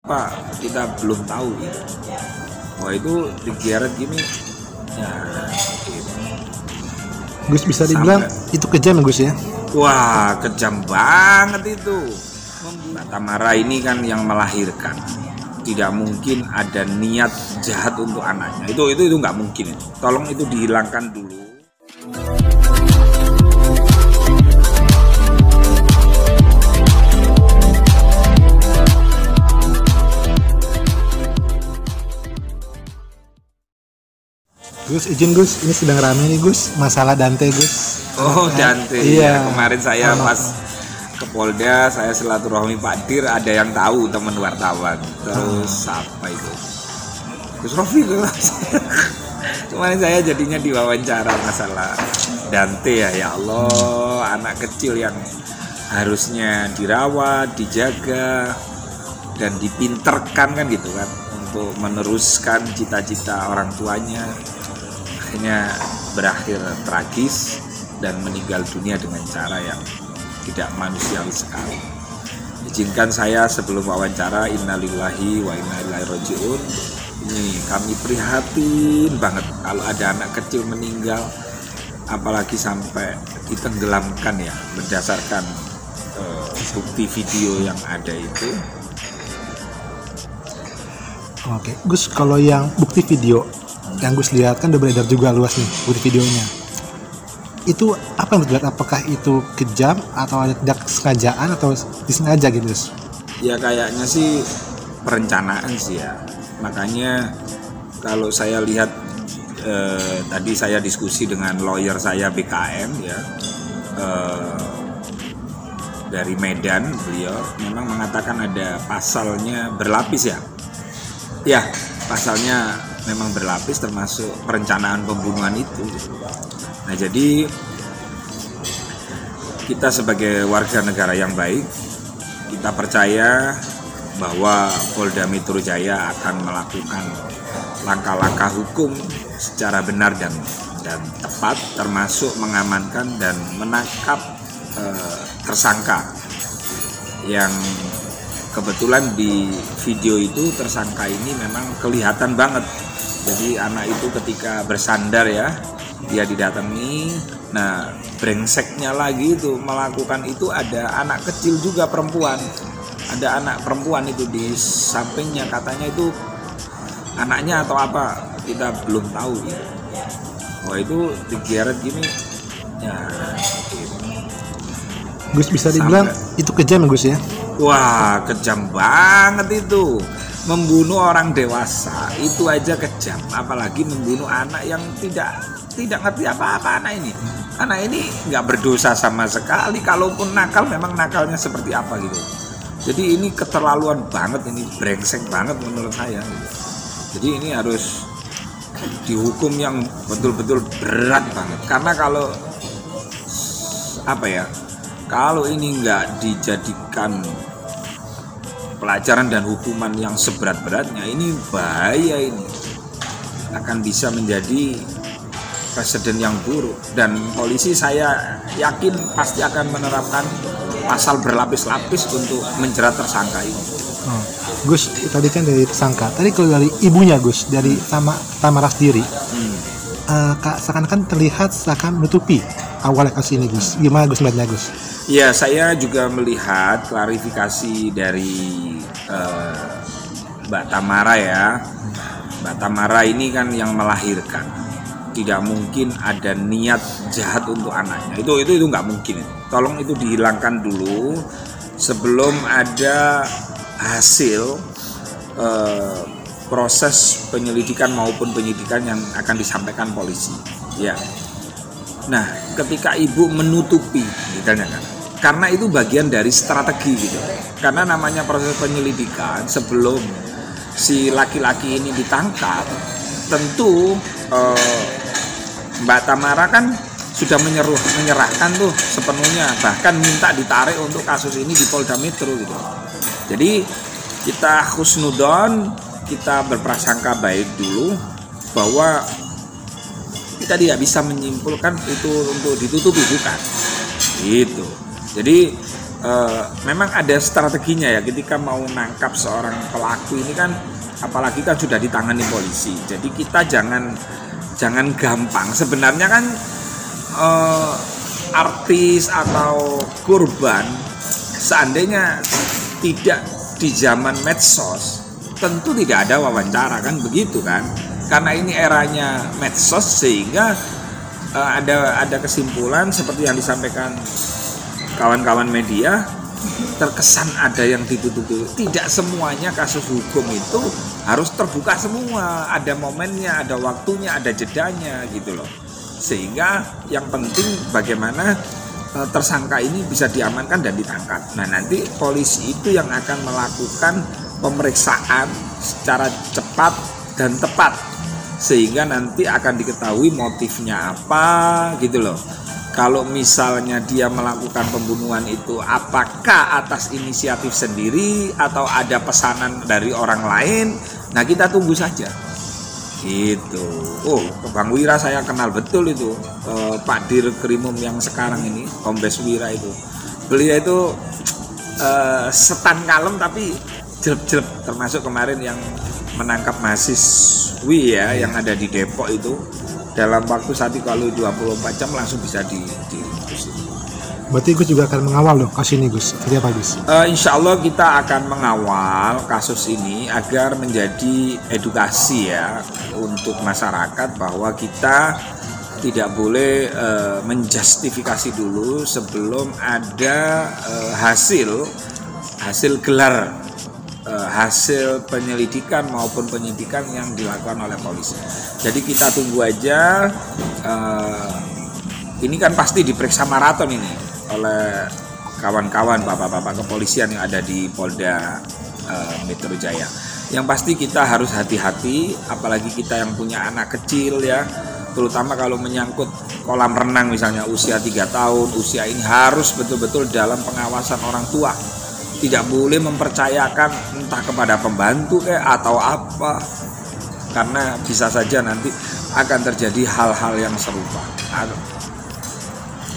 Pak, kita belum tahu gitu. Wah, itu digeret gini ya gitu. Gus, bisa dibilang itu kejam ya Gus ya? Wah, kejam banget itu. Mbak Tamara ini kan yang melahirkan. Tidak mungkin ada niat jahat untuk anaknya. Itu nggak mungkin. Tolong itu dihilangkan dulu. Gus, izin Gus, ini sedang rame nih Gus, masalah Dante Gus. Oh, Dante. Iya. Kemarin saya pas ke Polda, saya silaturahmi Pak Dir, ada yang tahu teman wartawan. Terus apa itu? Gus Rofi tuh. Kemarin saya jadinya diwawancara masalah Dante ya Allah, anak kecil yang harusnya dirawat, dijaga dan dipinterkan kan gitu kan untuk meneruskan cita-cita orang tuanya. Akhirnya berakhir tragis dan meninggal dunia dengan cara yang tidak manusiawi sekali. Izinkan saya sebelum wawancara, innalillahi wa inna ilaihi rajiun. Ini kami prihatin banget kalau ada anak kecil meninggal, apalagi sampai ditenggelamkan ya, berdasarkan bukti video yang ada itu. Oke, Gus, kalau yang bukti video yang Gus lihat kan udah beredar juga luas nih bukti videonya. Itu apa yang Gus lihat? Apakah itu kejam atau ada tidak sengajaan atau disengaja gitu Gus? Ya kayaknya sih perencanaan sih ya. Makanya kalau saya lihat tadi saya diskusi dengan lawyer saya BKM ya, dari Medan, beliau memang mengatakan ada pasalnya berlapis ya. Ya, pasalnya memang berlapis termasuk perencanaan pembunuhan itu. Nah, jadi kita sebagai warga negara yang baik, kita percaya bahwa Polda Metro Jaya akan melakukan langkah-langkah hukum secara benar dan tepat, termasuk mengamankan dan menangkap tersangka yang kebetulan di video itu tersangka ini memang kelihatan banget. Jadi anak itu ketika bersandar ya, dia didatangi. Nah, brengseknya lagi itu melakukan itu ada anak kecil juga perempuan. Ada anak perempuan itu di sampingnya, katanya itu anaknya atau apa, kita belum tahu gitu. Wah, itu digeret gini ya gitu. Gus, bisa dibilang itu kejam ya Gus ya? Wah, kejam banget itu. Membunuh orang dewasa itu aja kejam, apalagi membunuh anak yang tidak ngerti apa-apa. Anak ini nggak berdosa sama sekali. Kalaupun nakal, memang nakalnya seperti apa gitu. Jadi ini keterlaluan banget, ini brengsek banget menurut saya gitu. Jadi ini harus dihukum yang betul-betul berat banget. Karena kalau kalau ini nggak dijadikan pelajaran dan hukuman yang seberat-beratnya, ini bahaya, ini akan bisa menjadi presiden yang buruk. Dan polisi saya yakin pasti akan menerapkan pasal berlapis-lapis untuk menjerat tersangka ini. Gus, tadi kan dari tersangka. Tadi kalau dari ibunya Gus, dari Tamara sendiri, seakan-akan terlihat seakan menutupi awal kasus ini Gus. Gimana Gus melihatnya Gus? Ya, saya juga melihat klarifikasi dari Mbak Tamara ya. Mbak Tamara ini kan yang melahirkan. Tidak mungkin ada niat jahat untuk anaknya. Itu nggak mungkin. Tolong itu dihilangkan dulu sebelum ada hasil proses penyelidikan maupun penyidikan yang akan disampaikan polisi. Ya. Nah, ketika ibu menutupi, misalnya kan, karena itu bagian dari strategi gitu. Karena namanya proses penyelidikan sebelum si laki-laki ini ditangkap, tentu Mbak Tamara kan sudah menyerahkan tuh sepenuhnya, bahkan minta ditarik untuk kasus ini di Polda Metro gitu. Jadi kita husnudon, kita berprasangka baik dulu bahwa kita tidak bisa menyimpulkan itu untuk ditutupi, bukan gitu. Jadi memang ada strateginya ya ketika mau nangkap seorang pelaku ini kan, apalagi kan sudah ditangani polisi. Jadi kita jangan gampang. Sebenarnya kan artis atau korban seandainya tidak di zaman medsos tentu tidak ada wawancara kan, begitu kan, karena ini eranya medsos sehingga ada kesimpulan seperti yang disampaikan kawan-kawan media, terkesan ada yang ditutupi. Tidak semuanya kasus hukum itu harus terbuka semua, ada momennya, ada waktunya, ada jedanya gitu loh. Sehingga yang penting bagaimana tersangka ini bisa diamankan dan ditangkap. Nah, nanti polisi itu yang akan melakukan pemeriksaan secara cepat dan tepat sehingga nanti akan diketahui motifnya apa gitu loh. Kalau misalnya dia melakukan pembunuhan itu apakah atas inisiatif sendiri atau ada pesanan dari orang lain, nah kita tunggu saja gitu. Oh, Bang Wira saya kenal betul itu, Pak Dir Krimum yang sekarang ini, Kombes Wira itu. Beliau itu setan kalem tapi jelek-jelek, termasuk kemarin yang menangkap mahasiswi ya yang ada di Depok itu dalam waktu 1 kali 24 jam langsung bisa diringkus. Berarti Gus juga akan mengawal loh kasus ini Gus, seperti apa Gus? Insya Allah kita akan mengawal kasus ini agar menjadi edukasi ya untuk masyarakat bahwa kita tidak boleh menjustifikasi dulu sebelum ada hasil gelar, hasil penyelidikan maupun penyidikan yang dilakukan oleh polisi. Jadi kita tunggu aja. Ini kan pasti diperiksa maraton ini oleh kawan-kawan bapak-bapak kepolisian yang ada di Polda Metro Jaya. Yang pasti kita harus hati-hati, apalagi kita yang punya anak kecil ya, terutama kalau menyangkut kolam renang misalnya usia 3 tahun, usia ini harus betul-betul dalam pengawasan orang tua. Tidak boleh mempercayakan entah kepada pembantu atau apa, karena bisa saja nanti akan terjadi hal-hal yang serupa,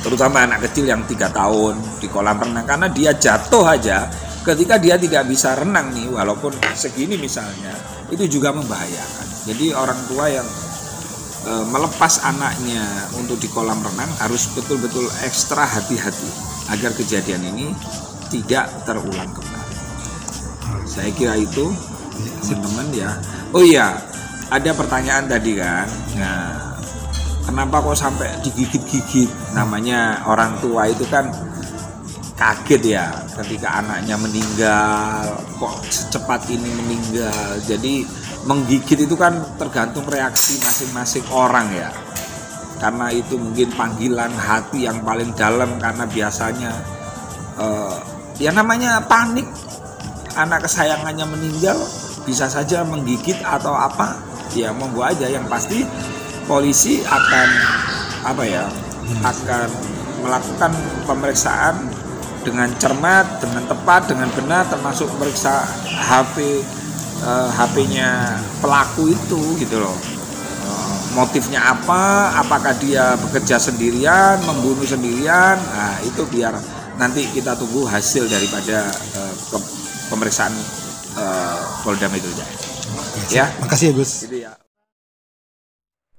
terutama anak kecil yang 3 tahun di kolam renang karena dia jatuh aja ketika dia tidak bisa renang nih, walaupun segini misalnya, itu juga membahayakan. Jadi orang tua yang melepas anaknya untuk di kolam renang harus betul-betul ekstra hati-hati agar kejadian ini tidak terulang kembali. Saya kira itu teman-teman ya. Oh iya, ada pertanyaan tadi kan. Nah, kenapa kok sampai digigit-gigit? Namanya orang tua itu kan kaget ya ketika anaknya meninggal, kok secepat ini meninggal. Jadi menggigit itu kan tergantung reaksi masing-masing orang ya. Karena itu mungkin panggilan hati yang paling dalam, karena biasanya ya namanya panik, anak kesayangannya meninggal, bisa saja menggigit atau apa, ya monggo aja. Yang pasti polisi akan akan melakukan pemeriksaan dengan cermat, dengan tepat, dengan benar, termasuk memeriksa HP-nya pelaku itu gitu loh. Motifnya apa, apakah dia bekerja sendirian, membunuh sendirian, nah itu biar nanti kita tunggu hasil daripada pemeriksaan Polda Metro Jaya. Ya, makasih ya Gus. gitu ya.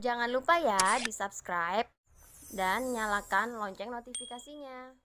Jangan lupa ya di subscribe dan nyalakan lonceng notifikasinya.